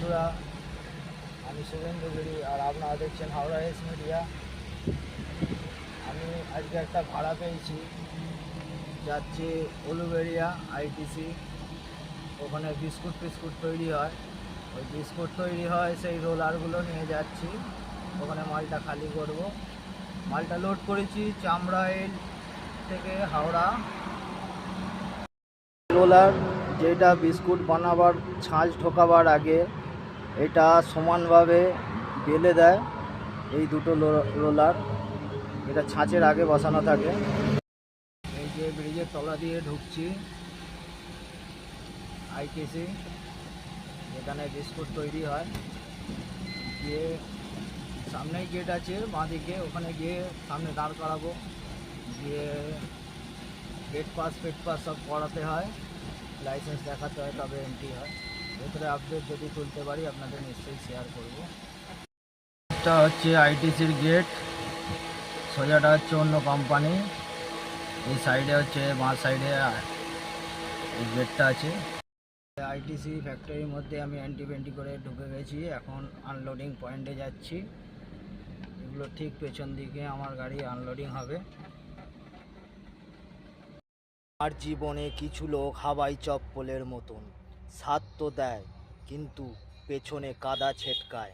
বন্ধুরা, আমি শুভেন্দু গিরি আর আপনারা দেখছেন হাওড়া এস মিডিয়া। আমি আজকে একটা ভাড়া পেয়েছি, যাচ্ছি উলুবেড়িয়া আইটিসি। ওখানে বিস্কুট তৈরি হয়, ওই বিস্কুট তৈরি হয় সেই রোলারগুলো নিয়ে যাচ্ছি। ওখানে মালটা খালি করব। মালটা লোড করেছি চামড়াইল থেকে হাওড়া। রোলার যেটা বিস্কুট বানাবার ছাঁচ ঢোকাবার আগে এটা সমানভাবে বেলে দেয়। এই দুটো রোলার এটা ছাঁচের আগে বসানো থাকে। এই যে ব্রিজের তলা দিয়ে ঢুকছি আইটিসি, যেখানে বিস্কুট তৈরি হয়। গিয়ে সামনেই গেট আছে বাঁদিকে, ওখানে গিয়ে সামনে দাঁড় করাবো। গিয়ে গেট পাস সব করাতে হয়, লাইসেন্স দেখাতে হয়, তবে এন্ট্রি হয়। ভেতরে আপডেট যদি তুলতে পারি আপনাদের নিশ্চয়ই শেয়ার করব। এটা হচ্ছে আইটিসির গেট, সোজাটা হচ্ছে অন্য কোম্পানি। এই সাইডে হচ্ছে বাঁ সাইডে এই গেটটা আছে। আইটিসি ফ্যাক্টরির মধ্যে আমি অ্যান্টি করে ঢুকে গেছি। এখন আনলোডিং পয়েন্টে যাচ্ছি। এগুলো ঠিক পেছন দিকে আমার গাড়ি আনলোডিং হবে। আর জীবনে কিছু লোক হাওয়াই চপ্পলের মতন, স্বাদ তো দেয় কিন্তু পেছনে কাদা ছেটকায়।